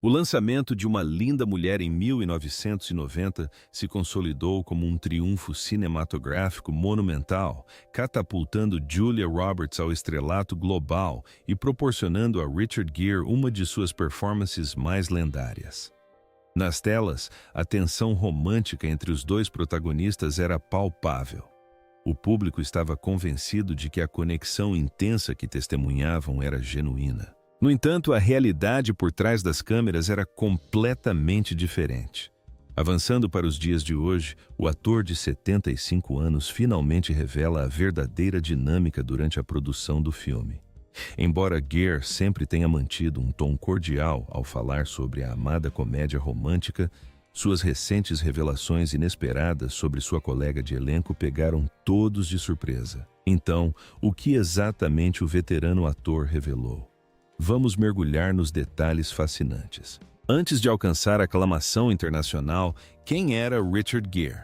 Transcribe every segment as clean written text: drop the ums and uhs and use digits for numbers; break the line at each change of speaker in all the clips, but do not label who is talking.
O lançamento de Uma Linda Mulher em 1990 se consolidou como um triunfo cinematográfico monumental, catapultando Julia Roberts ao estrelato global e proporcionando a Richard Gere uma de suas performances mais lendárias. Nas telas, a tensão romântica entre os dois protagonistas era palpável. O público estava convencido de que a conexão intensa que testemunhavam era genuína. No entanto, a realidade por trás das câmeras era completamente diferente. Avançando para os dias de hoje, o ator de 75 anos finalmente revela a verdadeira dinâmica durante a produção do filme. Embora Gere sempre tenha mantido um tom cordial ao falar sobre a amada comédia romântica, suas recentes revelações inesperadas sobre sua colega de elenco pegaram todos de surpresa. Então, o que exatamente o veterano ator revelou? Vamos mergulhar nos detalhes fascinantes. Antes de alcançar a aclamação internacional, quem era Richard Gere?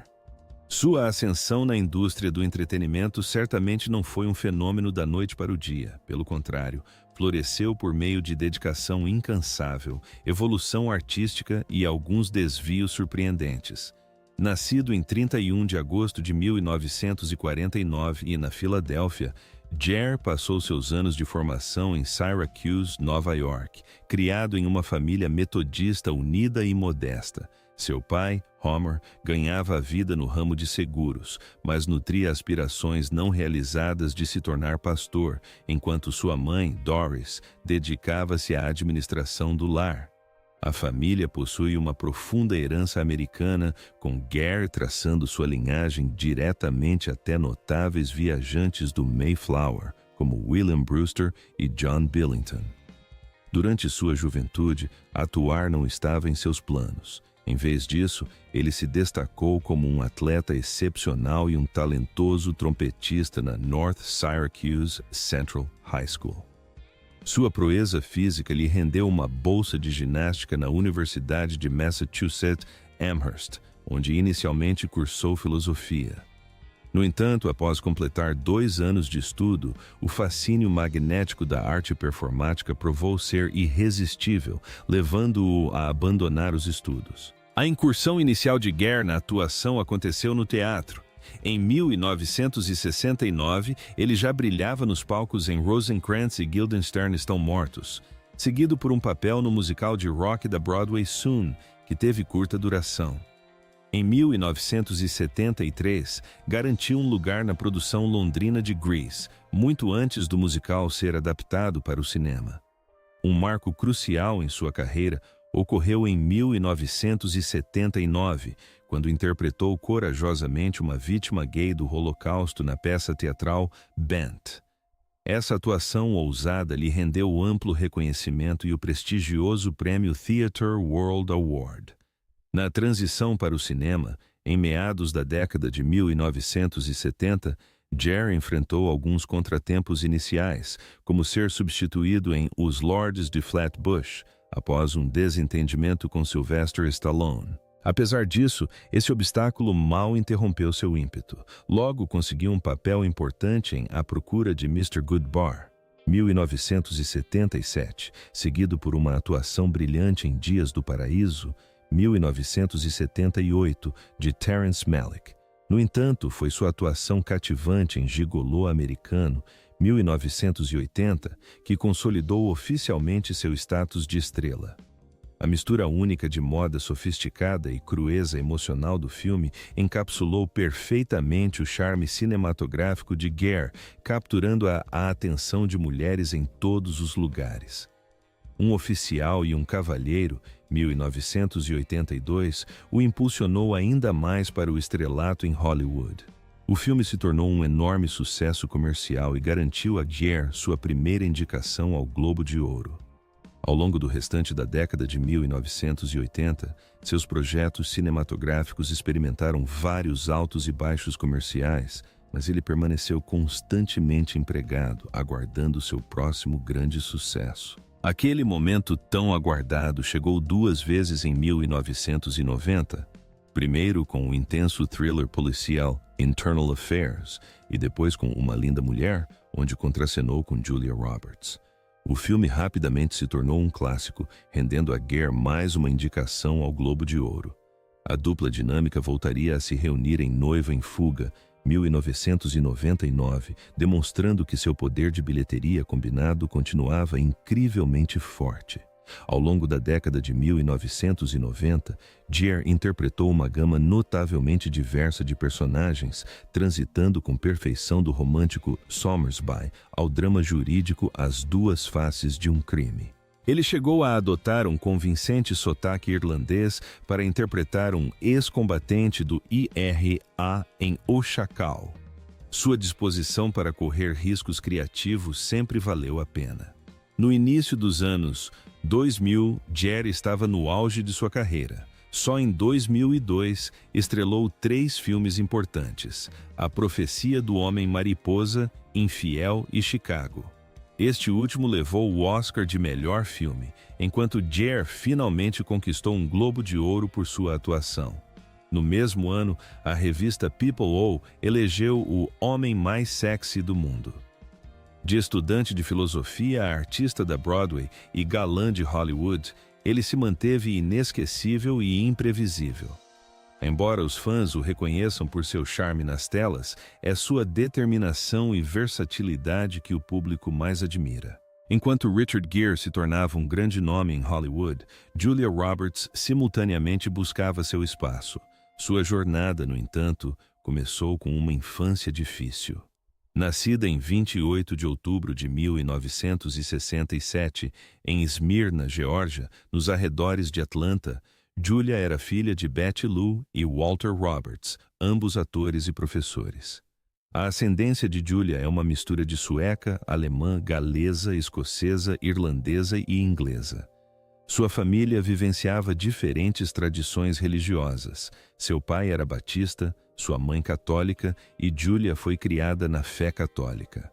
Sua ascensão na indústria do entretenimento certamente não foi um fenômeno da noite para o dia. Pelo contrário, floresceu por meio de dedicação incansável, evolução artística e alguns desvios surpreendentes. Nascido em 31 de agosto de 1949 na Filadélfia, Gere passou seus anos de formação em Syracuse, Nova York, criado em uma família metodista unida e modesta. Seu pai, Homer, ganhava a vida no ramo de seguros, mas nutria aspirações não realizadas de se tornar pastor, enquanto sua mãe, Doris, dedicava-se à administração do lar. A família possui uma profunda herança americana, com Gere traçando sua linhagem diretamente até notáveis viajantes do Mayflower, como William Brewster e John Billington. Durante sua juventude, atuar não estava em seus planos. Em vez disso, ele se destacou como um atleta excepcional e um talentoso trompetista na North Syracuse Central High School. Sua proeza física lhe rendeu uma bolsa de ginástica na Universidade de Massachusetts Amherst, onde inicialmente cursou filosofia. No entanto, após completar 2 anos de estudo, o fascínio magnético da arte performática provou ser irresistível, levando-o a abandonar os estudos. A incursão inicial de Gere na atuação aconteceu no teatro. Em 1969, ele já brilhava nos palcos em Rosencrantz e Guildenstern Estão Mortos, seguido por um papel no musical de rock da Broadway Soon, que teve curta duração. Em 1973, garantiu um lugar na produção londrina de Grease, muito antes do musical ser adaptado para o cinema. Um marco crucial em sua carreira ocorreu em 1979, quando interpretou corajosamente uma vítima gay do Holocausto na peça teatral Bent. Essa atuação ousada lhe rendeu amplo reconhecimento e o prestigioso prêmio Theatre World Award. Na transição para o cinema, em meados da década de 1970, Gere enfrentou alguns contratempos iniciais, como ser substituído em Os Lords de Flatbush, após um desentendimento com Sylvester Stallone. Apesar disso, esse obstáculo mal interrompeu seu ímpeto. Logo conseguiu um papel importante em A Procura de Mr. Goodbar, 1977, seguido por uma atuação brilhante em Dias do Paraíso, 1978, de Terrence Malick. No entanto, foi sua atuação cativante em Gigolô Americano, 1980, que consolidou oficialmente seu status de estrela. A mistura única de moda sofisticada e crueza emocional do filme encapsulou perfeitamente o charme cinematográfico de Gere, capturando a atenção de mulheres em todos os lugares. Um oficial e um cavalheiro, 1982, o impulsionou ainda mais para o estrelato em Hollywood. O filme se tornou um enorme sucesso comercial e garantiu a Gere sua primeira indicação ao Globo de Ouro. Ao longo do restante da década de 1980, seus projetos cinematográficos experimentaram vários altos e baixos comerciais, mas ele permaneceu constantemente empregado, aguardando seu próximo grande sucesso. Aquele momento tão aguardado chegou 2 vezes em 1990, primeiro com o intenso thriller policial Internal Affairs e depois com Uma Linda Mulher, onde contracenou com Julia Roberts. O filme rapidamente se tornou um clássico, rendendo a Gare mais uma indicação ao Globo de Ouro. A dupla dinâmica voltaria a se reunir em Noiva em Fuga, 1999, demonstrando que seu poder de bilheteria combinado continuava incrivelmente forte. Ao longo da década de 1990, Gere interpretou uma gama notavelmente diversa de personagens, transitando com perfeição do romântico Somersby ao drama jurídico As Duas Faces de um Crime. Ele chegou a adotar um convincente sotaque irlandês para interpretar um ex-combatente do IRA em O Chacal. Sua disposição para correr riscos criativos sempre valeu a pena. No início dos anos 2000, Gere estava no auge de sua carreira. Só em 2002, estrelou 3 filmes importantes: A Profecia do Homem Mariposa, Infiel e Chicago. Este último levou o Oscar de melhor filme, enquanto Gere finalmente conquistou um Globo de Ouro por sua atuação. No mesmo ano, a revista People elegeu o homem mais sexy do mundo. De estudante de filosofia a artista da Broadway e galã de Hollywood, ele se manteve inesquecível e imprevisível. Embora os fãs o reconheçam por seu charme nas telas, é sua determinação e versatilidade que o público mais admira. Enquanto Richard Gere se tornava um grande nome em Hollywood, Julia Roberts simultaneamente buscava seu espaço. Sua jornada, no entanto, começou com uma infância difícil. Nascida em 28 de outubro de 1967, em Esmirna, Geórgia, nos arredores de Atlanta, Julia era filha de Betty Lou e Walter Roberts, ambos atores e professores. A ascendência de Julia é uma mistura de sueca, alemã, galesa, escocesa, irlandesa e inglesa. Sua família vivenciava diferentes tradições religiosas. Seu pai era batista, sua mãe católica, e Julia foi criada na fé católica.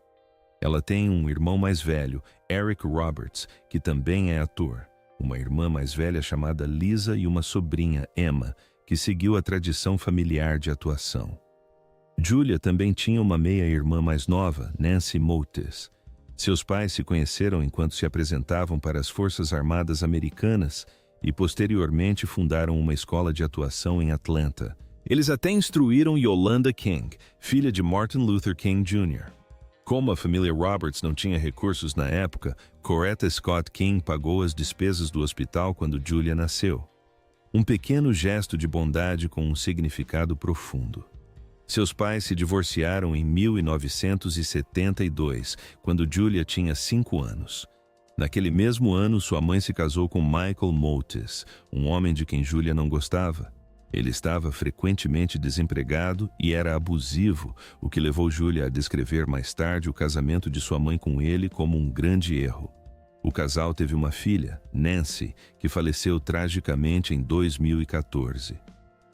Ela tem um irmão mais velho, Eric Roberts, que também é ator, uma irmã mais velha chamada Lisa e uma sobrinha, Emma, que seguiu a tradição familiar de atuação. Julia também tinha uma meia-irmã mais nova, Nancy Motes. Seus pais se conheceram enquanto se apresentavam para as Forças Armadas Americanas e posteriormente fundaram uma escola de atuação em Atlanta. Eles até instruíram Yolanda King, filha de Martin Luther King Jr. Como a família Roberts não tinha recursos na época, Coretta Scott King pagou as despesas do hospital quando Julia nasceu. Um pequeno gesto de bondade com um significado profundo. Seus pais se divorciaram em 1972, quando Julia tinha 5 anos. Naquele mesmo ano, sua mãe se casou com Michael Motes, um homem de quem Julia não gostava. Ele estava frequentemente desempregado e era abusivo, o que levou Julia a descrever mais tarde o casamento de sua mãe com ele como um grande erro. O casal teve uma filha, Nancy, que faleceu tragicamente em 2014.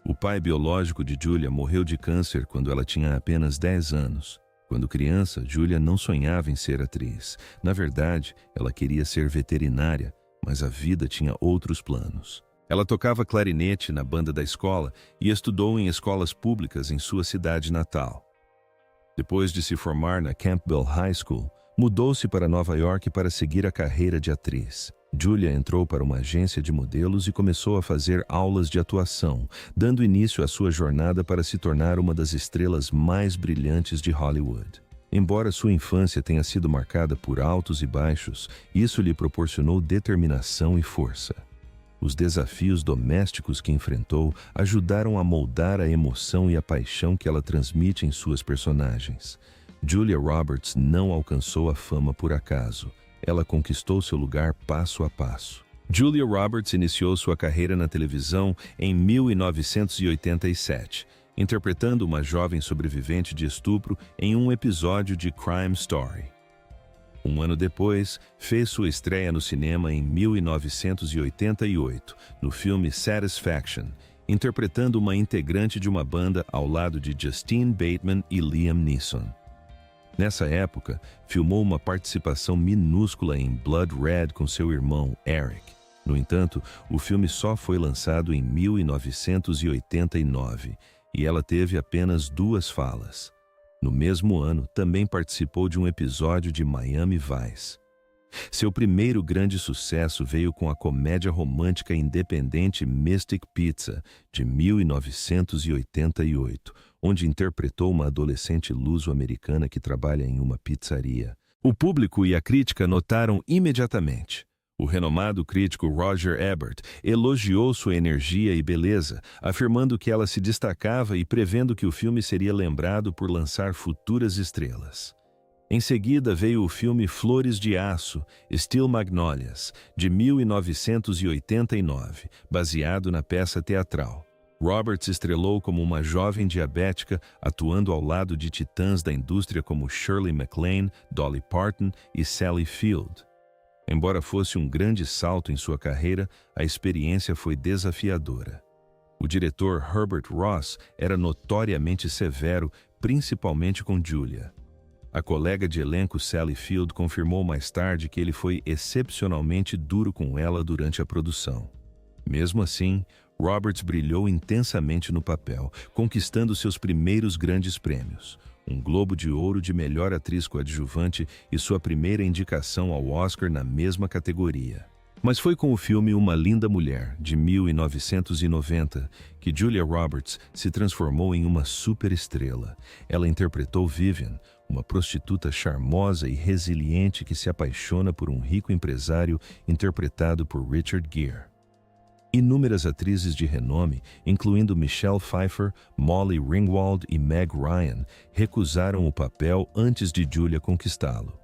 O pai biológico de Julia morreu de câncer quando ela tinha apenas 10 anos. Quando criança, Julia não sonhava em ser atriz. Na verdade, ela queria ser veterinária, mas a vida tinha outros planos. Ela tocava clarinete na banda da escola e estudou em escolas públicas em sua cidade natal. Depois de se formar na Campbell High School, mudou-se para Nova York para seguir a carreira de atriz. Julia entrou para uma agência de modelos e começou a fazer aulas de atuação, dando início à sua jornada para se tornar uma das estrelas mais brilhantes de Hollywood. Embora sua infância tenha sido marcada por altos e baixos, isso lhe proporcionou determinação e força. Os desafios domésticos que enfrentou ajudaram a moldar a emoção e a paixão que ela transmite em suas personagens. Julia Roberts não alcançou a fama por acaso. Ela conquistou seu lugar passo a passo. Julia Roberts iniciou sua carreira na televisão em 1987, interpretando uma jovem sobrevivente de estupro em um episódio de Crime Story. Um ano depois, fez sua estreia no cinema em 1988, no filme Satisfaction, interpretando uma integrante de uma banda ao lado de Justine Bateman e Liam Neeson. Nessa época, filmou uma participação minúscula em Blood Red com seu irmão, Eric. No entanto, o filme só foi lançado em 1989 e ela teve apenas 2 falas. No mesmo ano, também participou de um episódio de Miami Vice. Seu primeiro grande sucesso veio com a comédia romântica independente Mystic Pizza, de 1988, onde interpretou uma adolescente luso-americana que trabalha em uma pizzaria. O público e a crítica notaram imediatamente. O renomado crítico Roger Ebert elogiou sua energia e beleza, afirmando que ela se destacava e prevendo que o filme seria lembrado por lançar futuras estrelas. Em seguida veio o filme Flores de Aço, Steel Magnolias, de 1989, baseado na peça teatral. Roberts estrelou como uma jovem diabética, atuando ao lado de titãs da indústria como Shirley MacLaine, Dolly Parton e Sally Field. Embora fosse um grande salto em sua carreira, a experiência foi desafiadora. O diretor Herbert Ross era notoriamente severo, principalmente com Julia. A colega de elenco Sally Field confirmou mais tarde que ele foi excepcionalmente duro com ela durante a produção. Mesmo assim, Roberts brilhou intensamente no papel, conquistando seus primeiros grandes prêmios, um Globo de Ouro de melhor atriz coadjuvante e sua primeira indicação ao Oscar na mesma categoria. Mas foi com o filme Uma Linda Mulher, de 1990, que Julia Roberts se transformou em uma superestrela. Ela interpretou Vivian, uma prostituta charmosa e resiliente que se apaixona por um rico empresário interpretado por Richard Gere. Inúmeras atrizes de renome, incluindo Michelle Pfeiffer, Molly Ringwald e Meg Ryan, recusaram o papel antes de Julia conquistá-lo.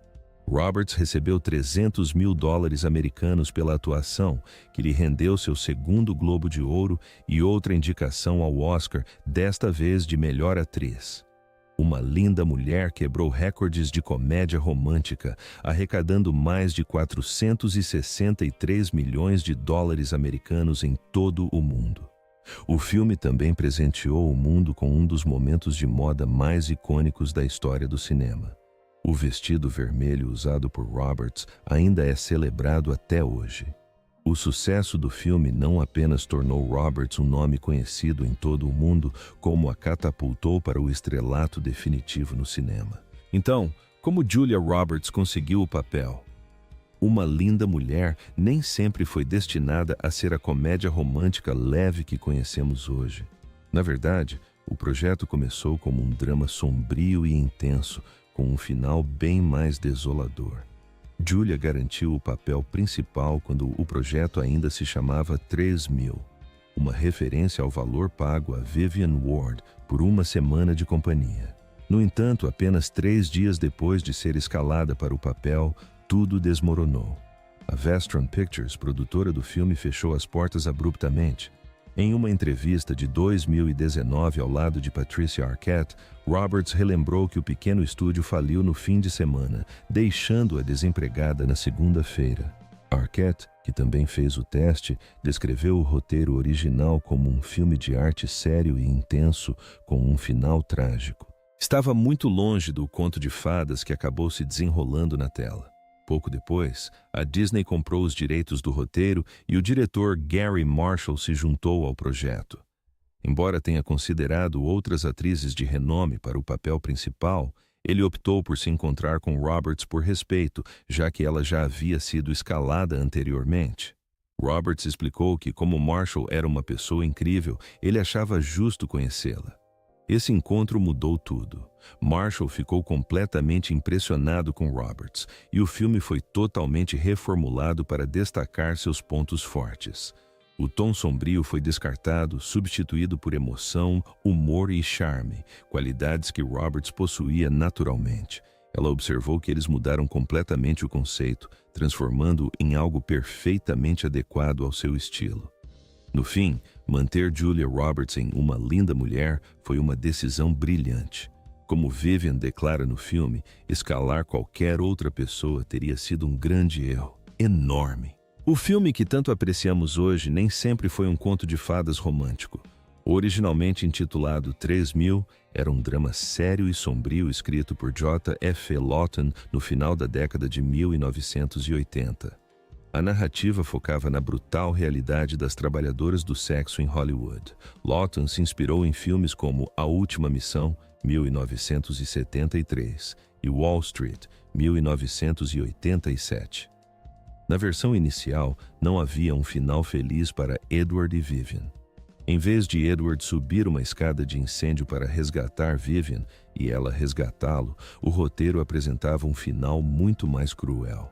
Roberts recebeu $300 mil americanos pela atuação, que lhe rendeu seu segundo Globo de Ouro e outra indicação ao Oscar, desta vez de melhor atriz. Uma Linda Mulher quebrou recordes de comédia romântica, arrecadando mais de $463 milhões americanos em todo o mundo. O filme também presenteou o mundo com um dos momentos de moda mais icônicos da história do cinema. O vestido vermelho usado por Roberts ainda é celebrado até hoje. O sucesso do filme não apenas tornou Roberts um nome conhecido em todo o mundo, como a catapultou para o estrelato definitivo no cinema. Então, como Julia Roberts conseguiu o papel? Uma Linda Mulher nem sempre foi destinada a ser a comédia romântica leve que conhecemos hoje. Na verdade, o projeto começou como um drama sombrio e intenso, com um final bem mais desolador. Julia garantiu o papel principal quando o projeto ainda se chamava 3.000, uma referência ao valor pago a Vivian Ward por uma semana de companhia. No entanto, apenas 3 dias depois de ser escalada para o papel, tudo desmoronou. A Vestron Pictures, produtora do filme, fechou as portas abruptamente. Em uma entrevista de 2019 ao lado de Patricia Arquette, Roberts relembrou que o pequeno estúdio faliu no fim de semana, deixando-a desempregada na segunda-feira. Arquette, que também fez o teste, descreveu o roteiro original como um filme de arte sério e intenso, com um final trágico. Estava muito longe do conto de fadas que acabou se desenrolando na tela. Pouco depois, a Disney comprou os direitos do roteiro e o diretor Gary Marshall se juntou ao projeto. Embora tenha considerado outras atrizes de renome para o papel principal, ele optou por se encontrar com Roberts por respeito, já que ela já havia sido escalada anteriormente. Roberts explicou que, como Marshall era uma pessoa incrível, ele achava justo conhecê-la. Esse encontro mudou tudo. Marshall ficou completamente impressionado com Roberts, e o filme foi totalmente reformulado para destacar seus pontos fortes. O tom sombrio foi descartado, substituído por emoção, humor e charme, qualidades que Roberts possuía naturalmente. Ela observou que eles mudaram completamente o conceito, transformando-o em algo perfeitamente adequado ao seu estilo. No fim, manter Julia Roberts em Uma Linda Mulher foi uma decisão brilhante. Como Vivian declara no filme, escalar qualquer outra pessoa teria sido um grande erro, enorme. O filme que tanto apreciamos hoje nem sempre foi um conto de fadas romântico. Originalmente intitulado 3.000, era um drama sério e sombrio escrito por J.F. Lawton no final da década de 1980. A narrativa focava na brutal realidade das trabalhadoras do sexo em Hollywood. Lawton se inspirou em filmes como A Última Missão, 1973, e Wall Street, 1987. Na versão inicial, não havia um final feliz para Edward e Vivian. Em vez de Edward subir uma escada de incêndio para resgatar Vivian e ela resgatá-lo, o roteiro apresentava um final muito mais cruel.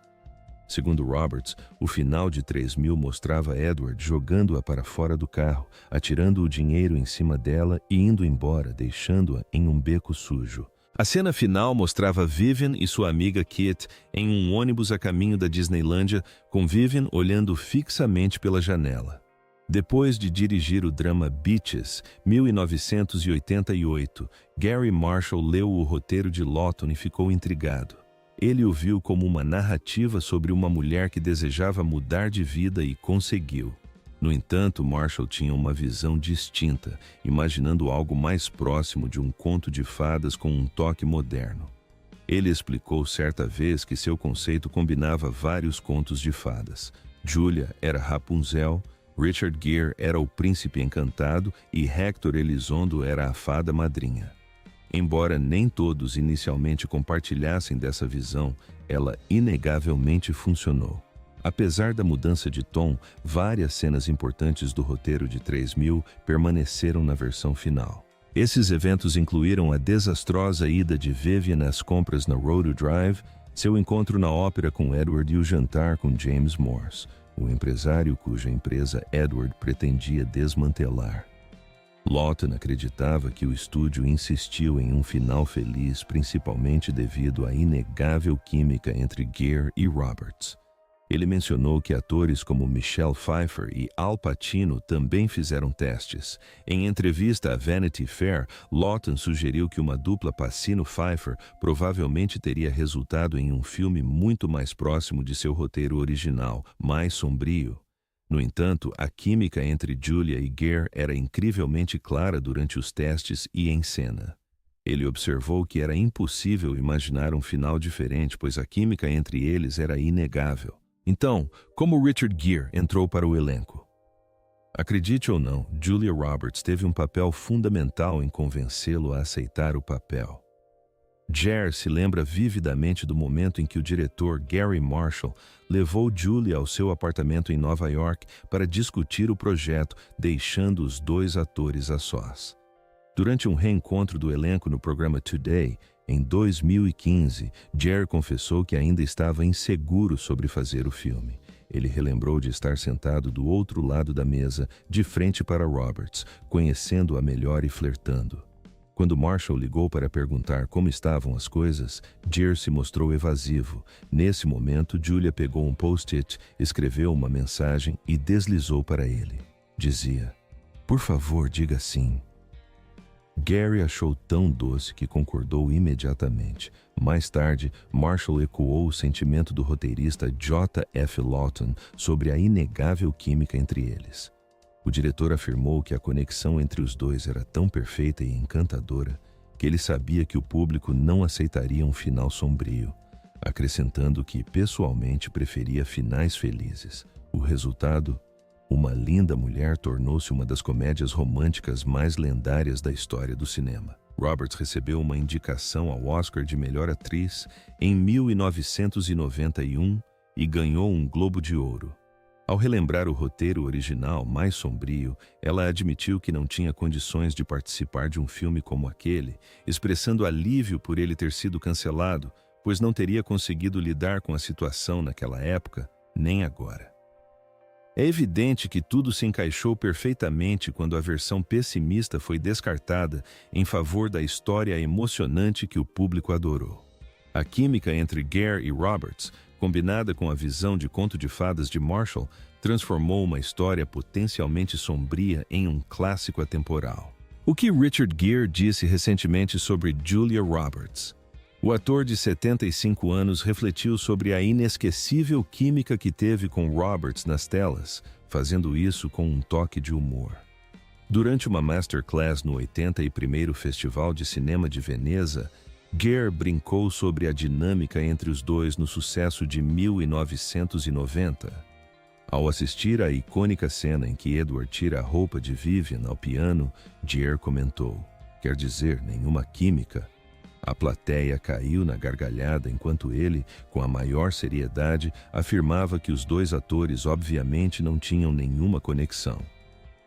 Segundo Roberts, o final de 3000 mostrava Edward jogando-a para fora do carro, atirando o dinheiro em cima dela e indo embora, deixando-a em um beco sujo. A cena final mostrava Vivian e sua amiga Kit em um ônibus a caminho da Disneylândia, com Vivian olhando fixamente pela janela. Depois de dirigir o drama Beaches, 1988, Gary Marshall leu o roteiro de Lawton e ficou intrigado. Ele o viu como uma narrativa sobre uma mulher que desejava mudar de vida e conseguiu. No entanto, Marshall tinha uma visão distinta, imaginando algo mais próximo de um conto de fadas com um toque moderno. Ele explicou certa vez que seu conceito combinava vários contos de fadas. Julia era Rapunzel, Richard Gere era o príncipe encantado e Hector Elizondo era a fada madrinha. Embora nem todos inicialmente compartilhassem dessa visão, ela inegavelmente funcionou. Apesar da mudança de tom, várias cenas importantes do roteiro de 3000 permaneceram na versão final. Esses eventos incluíram a desastrosa ida de Vivian às compras na Rodeo Drive, seu encontro na ópera com Edward e o jantar com James Morse, o empresário cuja empresa Edward pretendia desmantelar. Lawton acreditava que o estúdio insistiu em um final feliz principalmente devido à inegável química entre Gere e Roberts. Ele mencionou que atores como Michelle Pfeiffer e Al Pacino também fizeram testes. Em entrevista à Vanity Fair, Lawton sugeriu que uma dupla Pacino-Pfeiffer provavelmente teria resultado em um filme muito mais próximo de seu roteiro original, mais sombrio. No entanto, a química entre Julia e Gere era incrivelmente clara durante os testes e em cena. Ele observou que era impossível imaginar um final diferente, pois a química entre eles era inegável. Então, como Richard Gere entrou para o elenco? Acredite ou não, Julia Roberts teve um papel fundamental em convencê-lo a aceitar o papel. Gere se lembra vividamente do momento em que o diretor Gary Marshall levou Julia ao seu apartamento em Nova York para discutir o projeto, deixando os dois atores a sós. Durante um reencontro do elenco no programa Today, em 2015, Gere confessou que ainda estava inseguro sobre fazer o filme. Ele relembrou de estar sentado do outro lado da mesa, de frente para Roberts, conhecendo-a melhor e flertando. Quando Marshall ligou para perguntar como estavam as coisas, Gere se mostrou evasivo. Nesse momento, Julia pegou um post-it, escreveu uma mensagem e deslizou para ele. Dizia: "Por favor, diga sim." Gary achou tão doce que concordou imediatamente. Mais tarde, Marshall ecoou o sentimento do roteirista J. F. Lawton sobre a inegável química entre eles. O diretor afirmou que a conexão entre os dois era tão perfeita e encantadora que ele sabia que o público não aceitaria um final sombrio, acrescentando que pessoalmente preferia finais felizes. O resultado? Uma Linda Mulher tornou-se uma das comédias românticas mais lendárias da história do cinema. Roberts recebeu uma indicação ao Oscar de Melhor Atriz em 1991 e ganhou um Globo de Ouro. Ao relembrar o roteiro original mais sombrio, ela admitiu que não tinha condições de participar de um filme como aquele, expressando alívio por ele ter sido cancelado, pois não teria conseguido lidar com a situação naquela época, nem agora. É evidente que tudo se encaixou perfeitamente quando a versão pessimista foi descartada em favor da história emocionante que o público adorou. A química entre Gere e Roberts, combinada com a visão de conto de fadas de Marshall, transformou uma história potencialmente sombria em um clássico atemporal. O que Richard Gere disse recentemente sobre Julia Roberts? O ator de 75 anos refletiu sobre a inesquecível química que teve com Roberts nas telas, fazendo isso com um toque de humor. Durante uma masterclass no 81º Festival de Cinema de Veneza, Gere brincou sobre a dinâmica entre os dois no sucesso de 1990. Ao assistir à icônica cena em que Edward tira a roupa de Vivian ao piano, Gere comentou: "Quer dizer, nenhuma química?" A plateia caiu na gargalhada enquanto ele, com a maior seriedade, afirmava que os dois atores obviamente não tinham nenhuma conexão.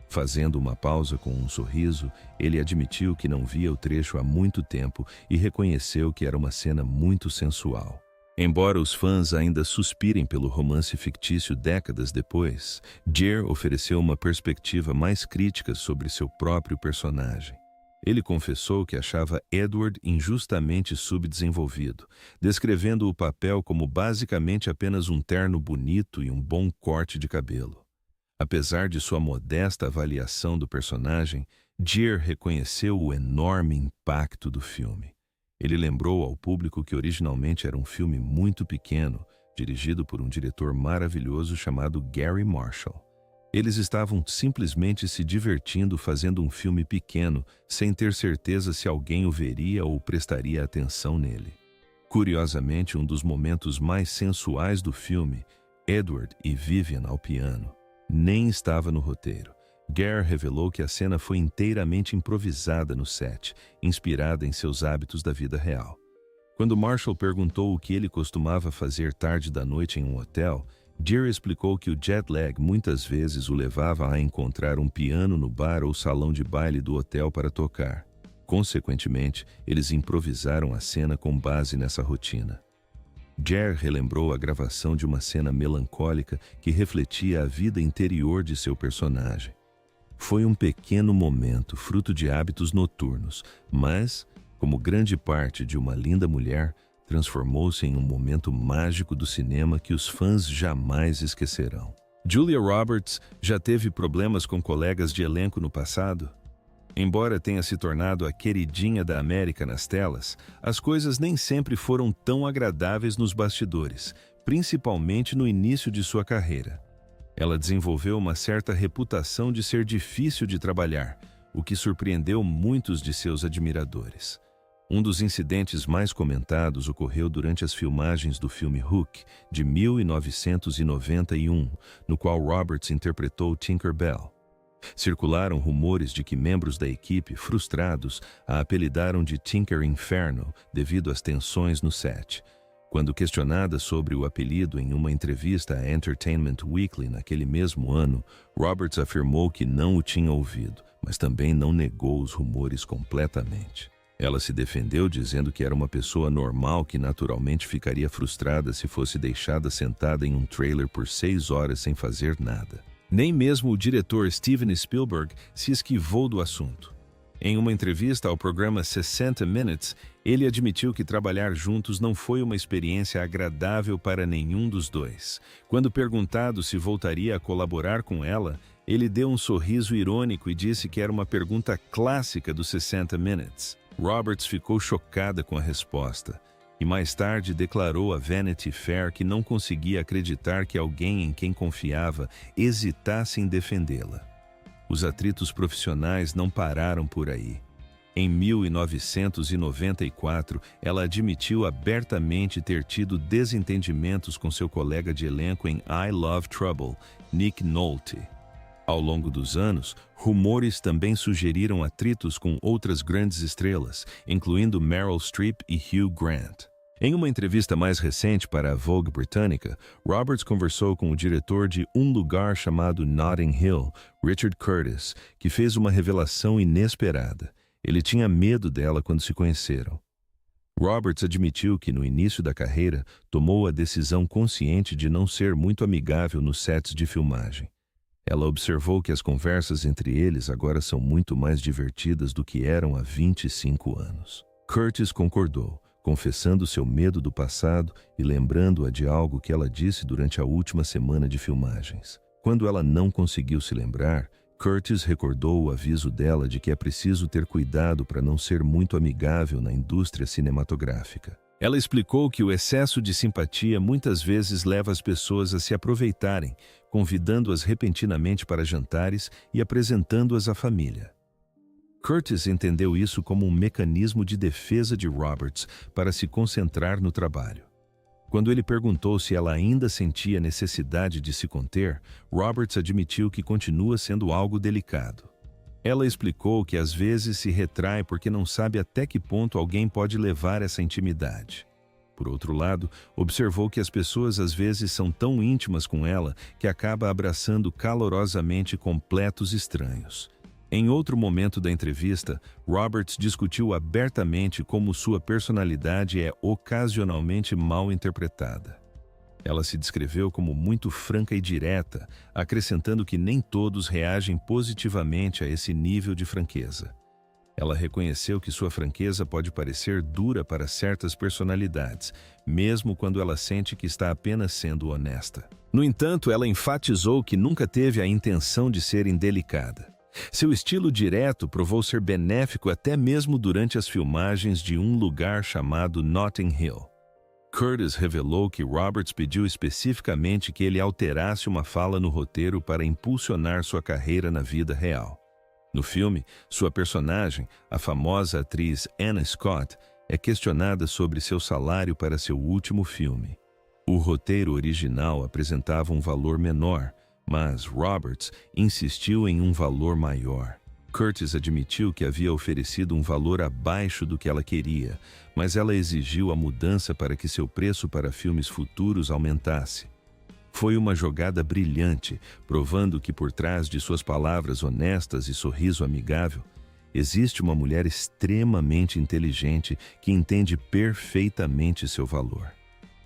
Fazendo uma pausa com um sorriso, ele admitiu que não via o trecho há muito tempo e reconheceu que era uma cena muito sensual. Embora os fãs ainda suspirem pelo romance fictício décadas depois, Gere ofereceu uma perspectiva mais crítica sobre seu próprio personagem. Ele confessou que achava Edward injustamente subdesenvolvido, descrevendo o papel como basicamente apenas um terno bonito e um bom corte de cabelo. Apesar de sua modesta avaliação do personagem, Gere reconheceu o enorme impacto do filme. Ele lembrou ao público que originalmente era um filme muito pequeno, dirigido por um diretor maravilhoso chamado Gary Marshall. Eles estavam simplesmente se divertindo fazendo um filme pequeno, sem ter certeza se alguém o veria ou prestaria atenção nele. Curiosamente, um dos momentos mais sensuais do filme, Edward e Vivian ao piano, nem estava no roteiro. Gere revelou que a cena foi inteiramente improvisada no set, inspirada em seus hábitos da vida real. Quando Marshall perguntou o que ele costumava fazer tarde da noite em um hotel, Gere explicou que o jet lag muitas vezes o levava a encontrar um piano no bar ou salão de baile do hotel para tocar. Consequentemente, eles improvisaram a cena com base nessa rotina. Gere relembrou a gravação de uma cena melancólica que refletia a vida interior de seu personagem. Foi um pequeno momento, fruto de hábitos noturnos, mas, como grande parte de Uma Linda Mulher, transformou-se em um momento mágico do cinema que os fãs jamais esquecerão. Julia Roberts já teve problemas com colegas de elenco no passado? Embora tenha se tornado a queridinha da América nas telas, as coisas nem sempre foram tão agradáveis nos bastidores, principalmente no início de sua carreira. Ela desenvolveu uma certa reputação de ser difícil de trabalhar, o que surpreendeu muitos de seus admiradores. Um dos incidentes mais comentados ocorreu durante as filmagens do filme Hook, de 1991, no qual Roberts interpretou Tinker Bell. Circularam rumores de que membros da equipe, frustrados, a apelidaram de Tinker Inferno devido às tensões no set. Quando questionada sobre o apelido em uma entrevista à Entertainment Weekly naquele mesmo ano, Roberts afirmou que não o tinha ouvido, mas também não negou os rumores completamente. Ela se defendeu dizendo que era uma pessoa normal que naturalmente ficaria frustrada se fosse deixada sentada em um trailer por 6 horas sem fazer nada. Nem mesmo o diretor Steven Spielberg se esquivou do assunto. Em uma entrevista ao programa 60 Minutes, ele admitiu que trabalhar juntos não foi uma experiência agradável para nenhum dos dois. Quando perguntado se voltaria a colaborar com ela, ele deu um sorriso irônico e disse que era uma pergunta clássica dos 60 Minutes. Roberts ficou chocada com a resposta e mais tarde declarou a Vanity Fair que não conseguia acreditar que alguém em quem confiava hesitasse em defendê-la. Os atritos profissionais não pararam por aí. Em 1994, ela admitiu abertamente ter tido desentendimentos com seu colega de elenco em I Love Trouble, Nick Nolte. Ao longo dos anos, rumores também sugeriram atritos com outras grandes estrelas, incluindo Meryl Streep e Hugh Grant. Em uma entrevista mais recente para a Vogue britânica, Roberts conversou com o diretor de Um Lugar Chamado Notting Hill, Richard Curtis, que fez uma revelação inesperada. Ele tinha medo dela quando se conheceram. Roberts admitiu que, no início da carreira, tomou a decisão consciente de não ser muito amigável nos sets de filmagem. Ela observou que as conversas entre eles agora são muito mais divertidas do que eram há 25 anos. Curtis concordou, confessando seu medo do passado e lembrando-a de algo que ela disse durante a última semana de filmagens. Quando ela não conseguiu se lembrar, Curtis recordou o aviso dela de que é preciso ter cuidado para não ser muito amigável na indústria cinematográfica. Ela explicou que o excesso de simpatia muitas vezes leva as pessoas a se aproveitarem, convidando-as repentinamente para jantares e apresentando-as à família. Curtis entendeu isso como um mecanismo de defesa de Roberts para se concentrar no trabalho. Quando ele perguntou se ela ainda sentia necessidade de se conter, Roberts admitiu que continua sendo algo delicado. Ela explicou que às vezes se retrai porque não sabe até que ponto alguém pode levar essa intimidade. Por outro lado, observou que as pessoas às vezes são tão íntimas com ela que acaba abraçando calorosamente completos estranhos. Em outro momento da entrevista, Roberts discutiu abertamente como sua personalidade é ocasionalmente mal interpretada. Ela se descreveu como muito franca e direta, acrescentando que nem todos reagem positivamente a esse nível de franqueza. Ela reconheceu que sua franqueza pode parecer dura para certas personalidades, mesmo quando ela sente que está apenas sendo honesta. No entanto, ela enfatizou que nunca teve a intenção de ser indelicada. Seu estilo direto provou ser benéfico até mesmo durante as filmagens de Um Lugar Chamado Notting Hill. Curtis revelou que Roberts pediu especificamente que ele alterasse uma fala no roteiro para impulsionar sua carreira na vida real. No filme, sua personagem, a famosa atriz Anna Scott, é questionada sobre seu salário para seu último filme. O roteiro original apresentava um valor menor, mas Roberts insistiu em um valor maior. Curtis admitiu que havia oferecido um valor abaixo do que ela queria, mas ela exigiu a mudança para que seu preço para filmes futuros aumentasse. Foi uma jogada brilhante, provando que por trás de suas palavras honestas e sorriso amigável, existe uma mulher extremamente inteligente que entende perfeitamente seu valor.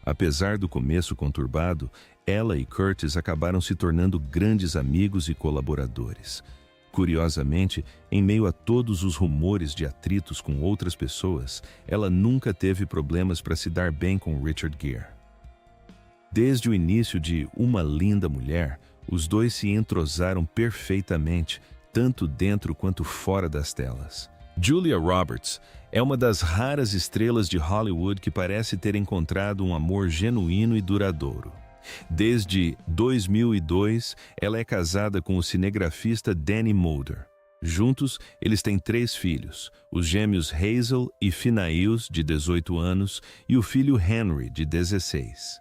Apesar do começo conturbado, ela e Curtis acabaram se tornando grandes amigos e colaboradores. Curiosamente, em meio a todos os rumores de atritos com outras pessoas, ela nunca teve problemas para se dar bem com Richard Gere. Desde o início de Uma Linda Mulher, os dois se entrosaram perfeitamente, tanto dentro quanto fora das telas. Julia Roberts é uma das raras estrelas de Hollywood que parece ter encontrado um amor genuíno e duradouro. Desde 2002, ela é casada com o cinegrafista Danny Mulder. Juntos, eles têm 3 filhos, os gêmeos Hazel e Phineas, de 18 anos, e o filho Henry, de 16.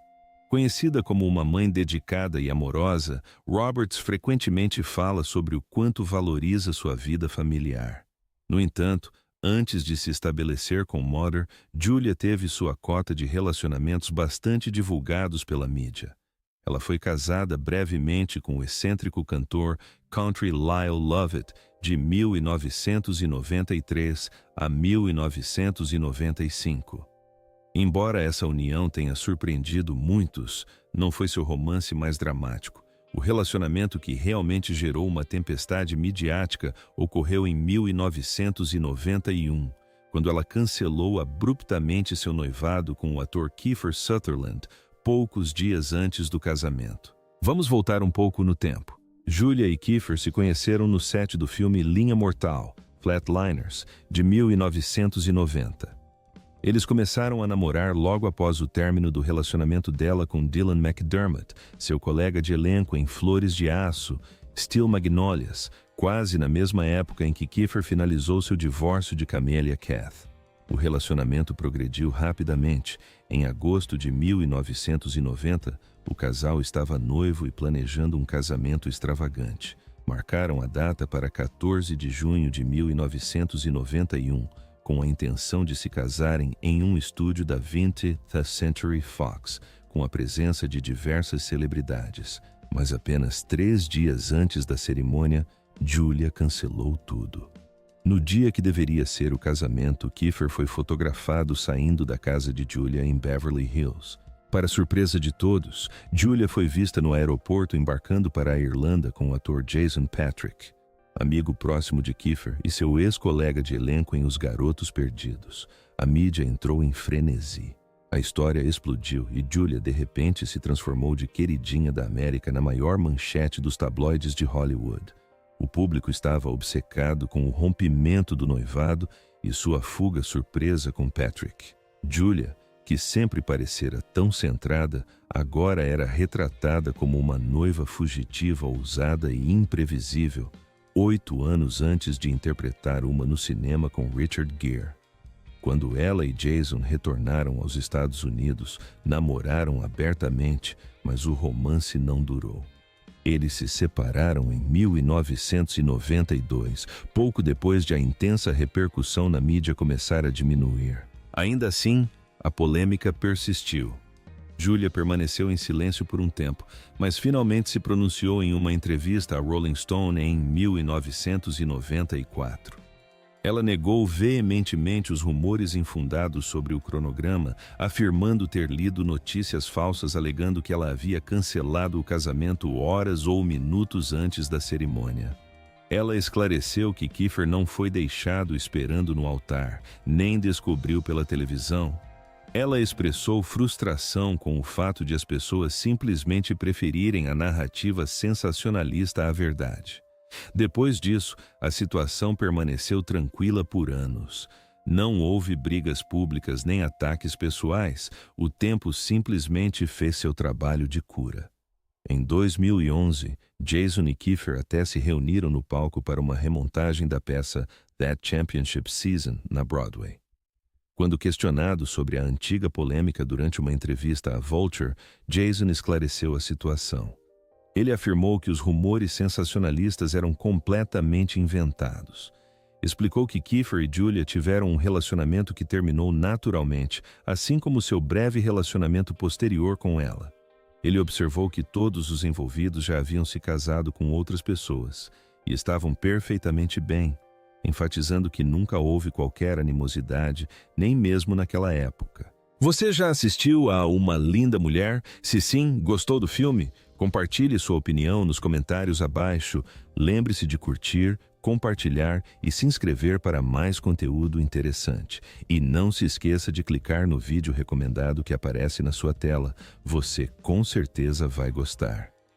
Conhecida como uma mãe dedicada e amorosa, Roberts frequentemente fala sobre o quanto valoriza sua vida familiar. No entanto, antes de se estabelecer com Mulder, Julia teve sua cota de relacionamentos bastante divulgados pela mídia. Ela foi casada brevemente com o excêntrico cantor country Lyle Lovett de 1993 a 1995. Embora essa união tenha surpreendido muitos, não foi seu romance mais dramático. O relacionamento que realmente gerou uma tempestade midiática ocorreu em 1991, quando ela cancelou abruptamente seu noivado com o ator Kiefer Sutherland, poucos dias antes do casamento. Vamos voltar um pouco no tempo. Julia e Kiefer se conheceram no set do filme Linha Mortal, Flatliners, de 1990. Eles começaram a namorar logo após o término do relacionamento dela com Dylan McDermott, seu colega de elenco em Flores de Aço, Steel Magnolias, quase na mesma época em que Kiefer finalizou seu divórcio de Camelia Cath. O relacionamento progrediu rapidamente. Em agosto de 1990, o casal estava noivo e planejando um casamento extravagante. Marcaram a data para 14 de junho de 1991, com a intenção de se casarem em um estúdio da 20th Century Fox, com a presença de diversas celebridades. Mas apenas 3 dias antes da cerimônia, Julia cancelou tudo. No dia que deveria ser o casamento, Kiefer foi fotografado saindo da casa de Julia em Beverly Hills. Para surpresa de todos, Julia foi vista no aeroporto embarcando para a Irlanda com o ator Jason Patric, amigo próximo de Kiefer e seu ex-colega de elenco em Os Garotos Perdidos. A mídia entrou em frenesi. A história explodiu e Julia de repente se transformou de queridinha da América na maior manchete dos tabloides de Hollywood. O público estava obcecado com o rompimento do noivado e sua fuga surpresa com Patrick. Julia, que sempre parecera tão centrada, agora era retratada como uma noiva fugitiva, ousada e imprevisível, 8 anos antes de interpretar uma no cinema com Richard Gere. Quando ela e Jason retornaram aos Estados Unidos, namoraram abertamente, mas o romance não durou. Eles se separaram em 1992, pouco depois de a intensa repercussão na mídia começar a diminuir. Ainda assim, a polêmica persistiu. Julia permaneceu em silêncio por um tempo, mas finalmente se pronunciou em uma entrevista à Rolling Stone em 1994. Ela negou veementemente os rumores infundados sobre o cronograma, afirmando ter lido notícias falsas alegando que ela havia cancelado o casamento horas ou minutos antes da cerimônia. Ela esclareceu que Kiefer não foi deixado esperando no altar, nem descobriu pela televisão. Ela expressou frustração com o fato de as pessoas simplesmente preferirem a narrativa sensacionalista à verdade. Depois disso, a situação permaneceu tranquila por anos. Não houve brigas públicas nem ataques pessoais, o tempo simplesmente fez seu trabalho de cura. Em 2011, Jason e Kiefer até se reuniram no palco para uma remontagem da peça That Championship Season, na Broadway. Quando questionado sobre a antiga polêmica durante uma entrevista à Vulture, Jason esclareceu a situação. Ele afirmou que os rumores sensacionalistas eram completamente inventados. Explicou que Kiefer e Julia tiveram um relacionamento que terminou naturalmente, assim como seu breve relacionamento posterior com ela. Ele observou que todos os envolvidos já haviam se casado com outras pessoas e estavam perfeitamente bem, enfatizando que nunca houve qualquer animosidade, nem mesmo naquela época. Você já assistiu a Uma Linda Mulher? Se sim, gostou do filme? Compartilhe sua opinião nos comentários abaixo. Lembre-se de curtir, compartilhar e se inscrever para mais conteúdo interessante. E não se esqueça de clicar no vídeo recomendado que aparece na sua tela. Você com certeza vai gostar.